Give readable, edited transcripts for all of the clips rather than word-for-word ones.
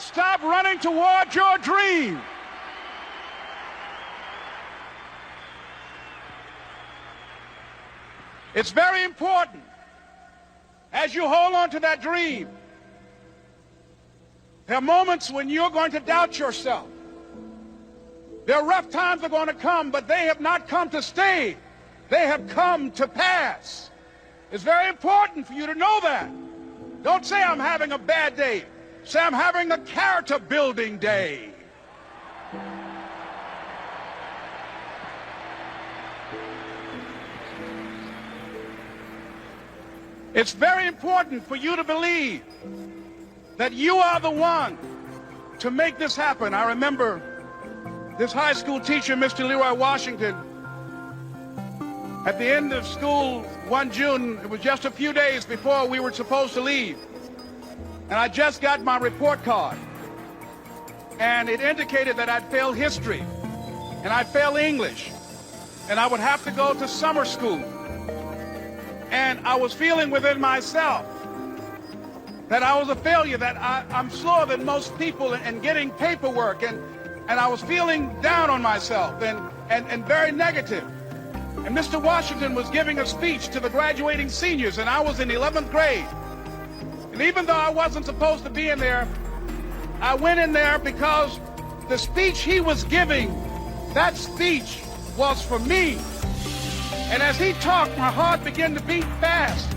Don't stop running toward your dream. It's very important as you hold on to that dream. There are moments when you're going to doubt yourself. There are rough times that are going to come, but they have not come to stay. They have come to pass. It's very important for you to know that. Don't say I'm having a bad day. Say I'm having a character building day. It's very important for you to believe that you are the one to make this happen. I remember this high school teacher, Mr. Leroy Washington, at the end of school one June, it was just a few days before we were supposed to leave, and I just got my report card, and it indicated that I'd failed history, and I'd failed English, and I would have to go to summer school. And I was feeling within myself that I was a failure, that I'm slower than most people in getting paperwork, and I was feeling down on myself and very negative. And Mr. Washington was giving a speech to the graduating seniors, and I was in 11th grade. And even though I wasn't supposed to be in there, I went in there because the speech he was giving, that speech was for me. And as he talked, my heart began to beat fast.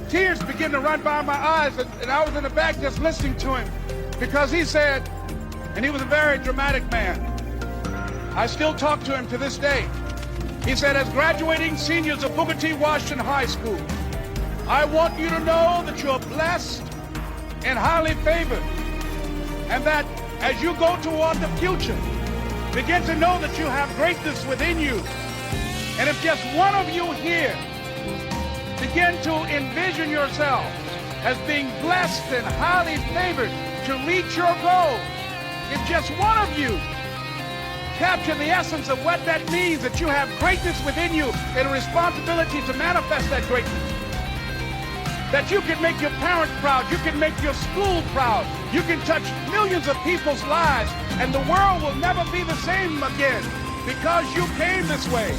Tears began to run by my eyes, and I was in the back just listening to him because he said, and he was a very dramatic man. I still talk to him to this day. He said, as graduating seniors of Booker T. Washington High School, I want you to know that you're blessed and highly favored, and that as you go toward the future, begin to know that you have greatness within you. And if just one of you here begin to envision yourself as being blessed and highly favored to reach your goal, if just one of you capture the essence of what that means, that you have greatness within you and a responsibility to manifest that greatness, that you can make your parents proud, you can make your school proud, you can touch millions of people's lives, and the world will never be the same again because you came this way.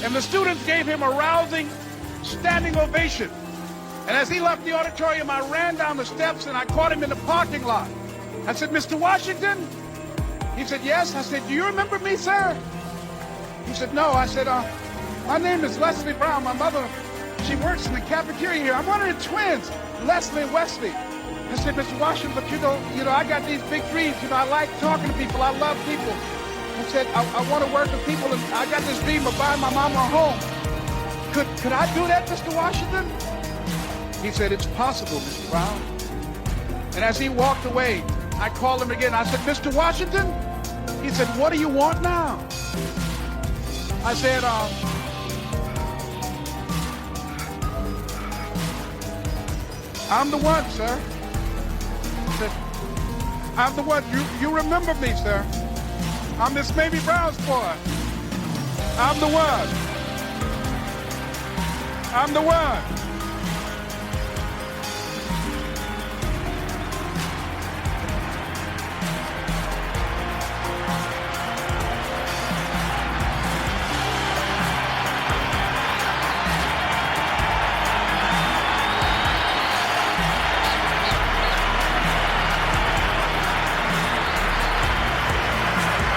And the students gave him a rousing standing ovation. And as he left the auditorium, I ran down the steps and I caught him in the parking lot. I said, Mr. Washington? He said, yes. I said, do you remember me, sir? He said, no. I said, my name is Leslie Brown. My mother, she works in the cafeteria here. I'm one of the twins, Leslie and Wesley. I said, Mr. Washington, but you know, I got these big dreams. You know, I like talking to people. I love people. I said, I want to work with people, and I got this dream of buying my mama a home. Could I do that, Mr. Washington? He said, it's possible, Mr. Brown. And as he walked away, I called him again. I said, Mr. Washington? He said, what do you want now? I said, I'm the one, sir. He said, I'm the one. You remember me, sir. I'm this Mamie Brown's boy. I'm the one. I'm the one.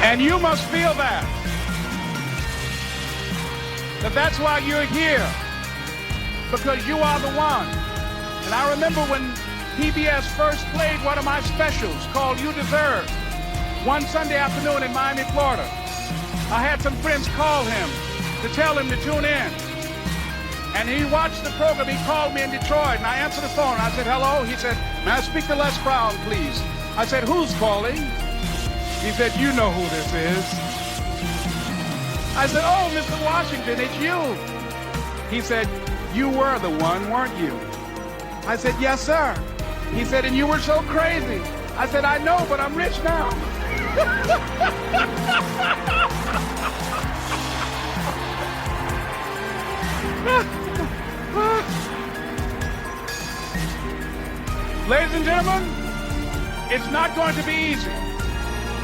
And you must feel that's why you're here, because you are the one. And I remember when PBS first played one of my specials called You Deserve, one Sunday afternoon in Miami, Florida. I had some friends call him to tell him to tune in. And he watched the program. He called me in Detroit, and I answered the phone. I said, hello. He said, may I speak to Les Brown, please? I said, who's calling? He said, you know who this is. I said, oh, Mr. Washington, it's you. He said, you were the one, weren't you? I said, yes, sir. He said, and you were so crazy. I said, I know, but I'm rich now. Ladies and gentlemen, It's not going to be easy.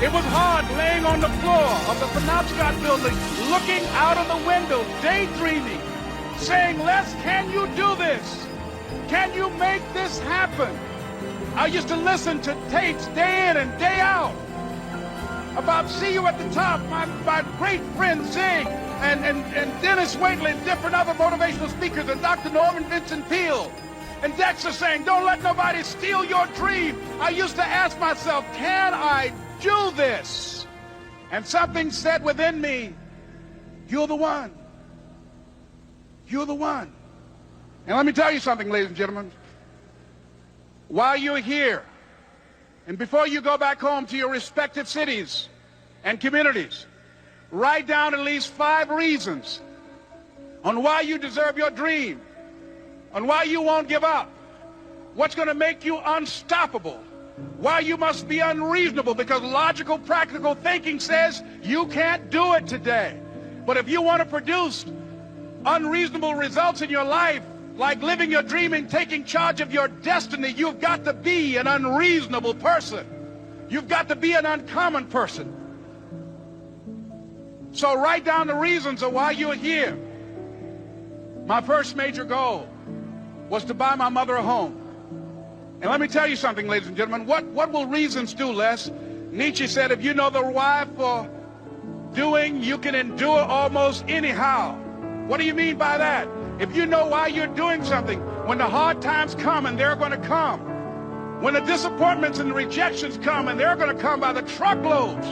It was hard laying on the floor of the Penobscot building, looking out of the window, daydreaming, saying, Les, can you do this? Can you make this happen? I used to listen to tapes day in and day out about See You at the Top, my great friend Zig and Dennis Waitley and different other motivational speakers and Dr. Norman Vincent Peale and Dexter saying, don't let nobody steal your dream. I used to ask myself, can I do this? And something said within me, you're the one. You're the one. And let me tell you something, ladies and gentlemen. While you're here, and before you go back home to your respective cities and communities, write down at least 5 reasons on why you deserve your dream, on why you won't give up, what's going to make you unstoppable, why you must be unreasonable, because logical, practical thinking says you can't do it today. But if you want to produce unreasonable results in your life, like living your dream and taking charge of your destiny, you've got to be an unreasonable person. You've got to be an uncommon person. So write down the reasons of why you're here. My first major goal was to buy my mother a home. And let me tell you something, ladies and gentlemen. What will reasons do, Les? Nietzsche said, if you know the why for doing, you can endure almost anyhow. What do you mean by that? If you know why you're doing something, when the hard times come, and they're going to come, when the disappointments and the rejections come, and they're going to come by the truckloads,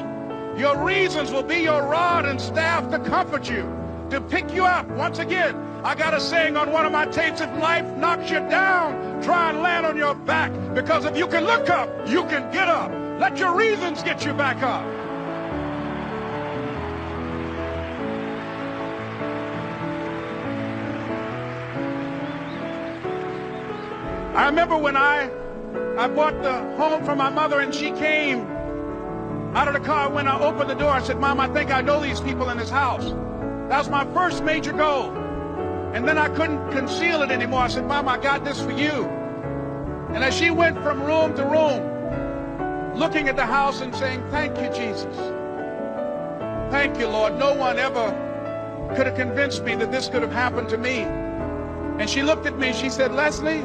your reasons will be your rod and staff to comfort you, to pick you up. Once again, I got a saying on one of my tapes, if life knocks you down, try and land on your back, because if you can look up, you can get up. Let your reasons get you back up. I remember when I bought the home for my mother, and she came out of the car. When I opened the door, I said, Mom, I think I know these people in this house. That was my first major goal. And then I couldn't conceal it anymore. I said, Mom, I got this for you. And as she went from room to room, looking at the house and saying, thank you, Jesus. Thank you, Lord. No one ever could have convinced me that this could have happened to me. And she looked at me, she said, Leslie,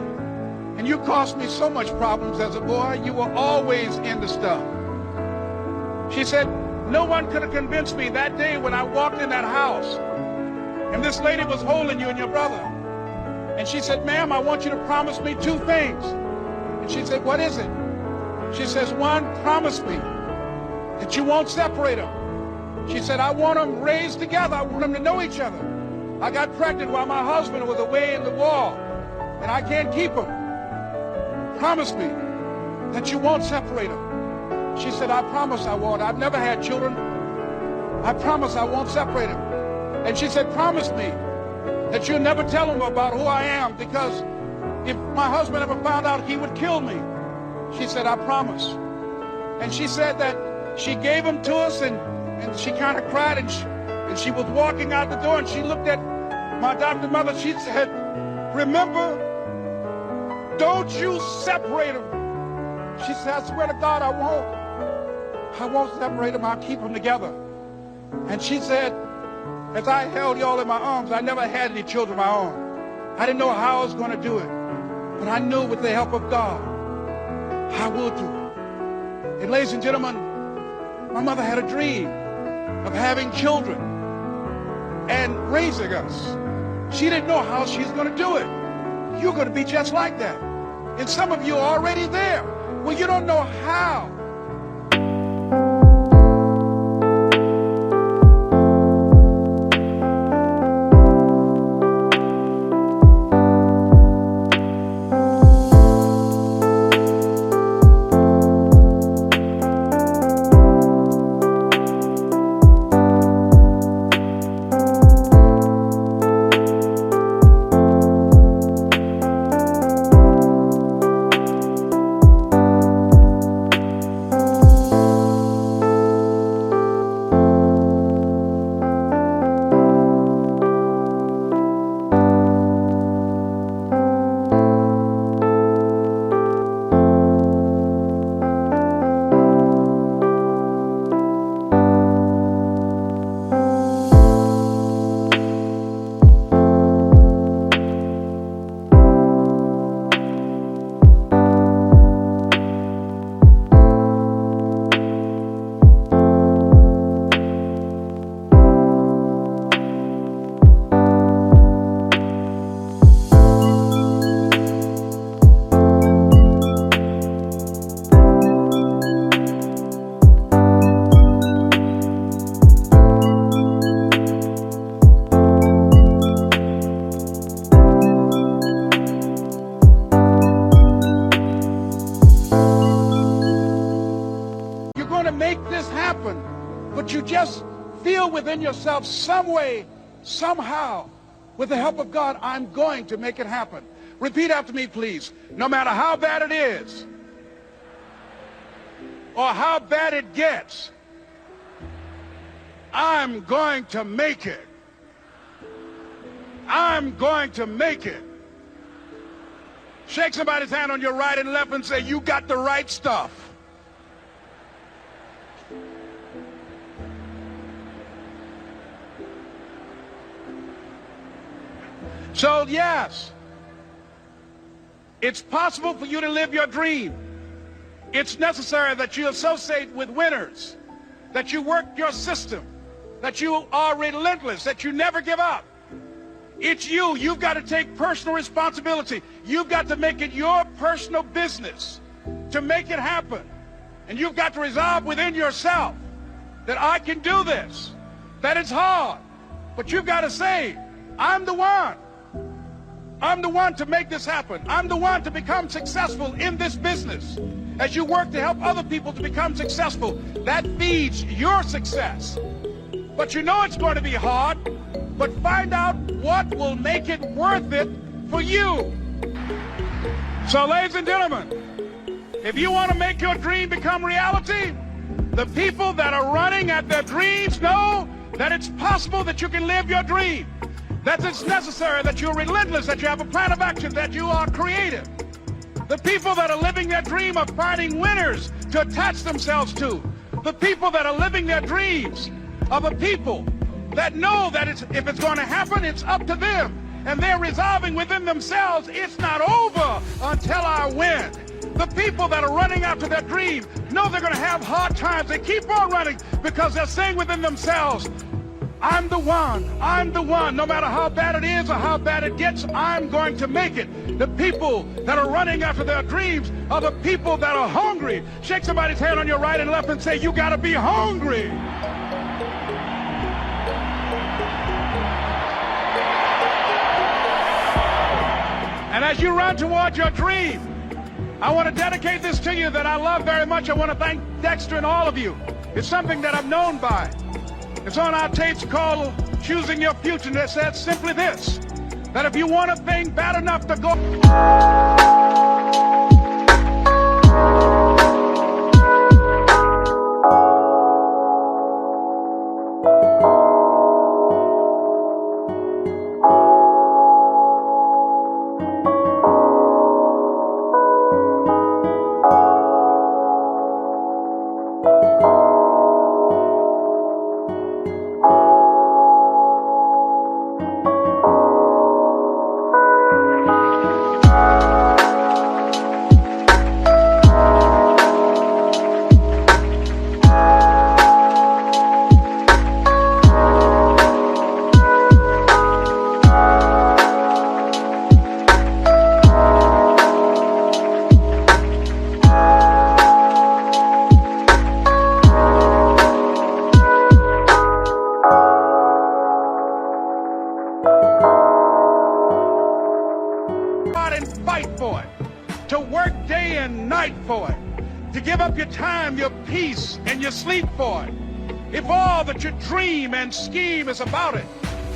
and you caused me so much problems as a boy. You were always into stuff. She said, no one could have convinced me that day when I walked in that house and this lady was holding you and your brother. And she said, ma'am, I want you to promise me 2 things. And she said, what is it? She says, 1, promise me that you won't separate them. She said, I want them raised together. I want them to know each other. I got pregnant while my husband was away in the war, and I can't keep them. Promise me that you won't separate them. She said, I promise I won't. I've never had children. I promise I won't separate them. And she said, promise me that you'll never tell them about who I am, because if my husband ever found out, he would kill me. She said, I promise. And she said that she gave them to us, and she kind of cried, and she was walking out the door, and she looked at my adopted mother. She said, remember, don't you separate them. She said, I swear to God, I won't separate them. I'll keep them together. And she said, as I held y'all in my arms, I never had any children of my own. I didn't know how I was going to do it. But I knew with the help of God, I will do it. And ladies and gentlemen, my mother had a dream of having children and raising us. She didn't know how she's going to do it. You're going to be just like that. And some of you are already there. Well, you don't know how. to make this happen, but you just feel within yourself some way, somehow, with the help of God, I'm going to make it happen. Repeat after me, please. No matter how bad it is, or how bad it gets, I'm going to make it. I'm going to make it. Shake somebody's hand on your right and left and say, you got the right stuff. So yes, it's possible for you to live your dream. It's necessary that you associate with winners, that you work your system, that you are relentless, that you never give up. It's you. You've got to take personal responsibility. You've got to make it your personal business to make it happen. And you've got to resolve within yourself that I can do this, that it's hard, but you've got to say, I'm the one. I'm the one to make this happen. I'm the one to become successful in this business. As you work to help other people to become successful, that feeds your success. But you know it's going to be hard, but find out what will make it worth it for you. So, ladies and gentlemen, if you want to make your dream become reality, the people that are running at their dreams know that it's possible that you can live your dream, that it's necessary that you're relentless, that you have a plan of action, that you are creative. The people that are living their dream are finding winners to attach themselves to. The people that are living their dreams are the people that know that if it's going to happen, it's up to them. And they're resolving within themselves, it's not over until I win. The people that are running after their dream know they're going to have hard times. They keep on running because they're saying within themselves, I'm the one. I'm the one. No matter how bad it is or how bad it gets, I'm going to make it. The people that are running after their dreams are the people that are hungry. Shake somebody's hand on your right and left and say, you got to be hungry. And as you run toward your dream, I want to dedicate this to you that I love very much. I want to thank Dexter and all of you. It's something that I'm known by. It's on our tapes called Choosing Your Future, and it says simply this, that if you want a thing bad enough to go... and fight for it, to work day and night for it, to give up your time, your peace, and your sleep for it. If all that you dream and scheme is about it,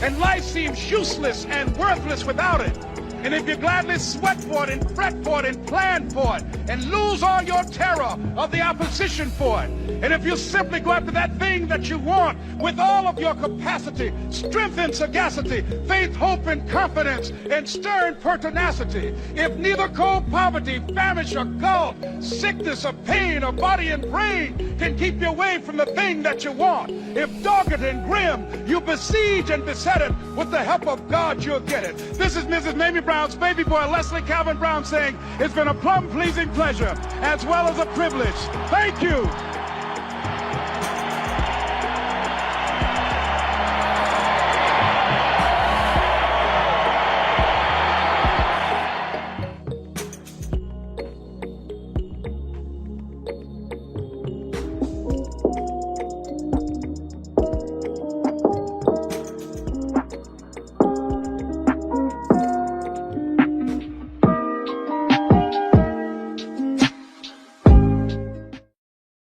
and life seems useless and worthless without it, and if you gladly sweat for it and fret for it and plan for it and lose all your terror of the opposition for it, and if you simply go after that thing that you want with all of your capacity, strength and sagacity, faith, hope and confidence, and stern pertinacity, if neither cold poverty, famish or gulf, sickness or pain or body and brain can keep you away from the thing that you want, if dogged and grim you besiege and beset it, with the help of God you'll get it. This is Mrs. Mamie Brown's baby boy, Leslie Calvin Brown, saying it's been a plumb pleasing pleasure as well as a privilege. Thank you.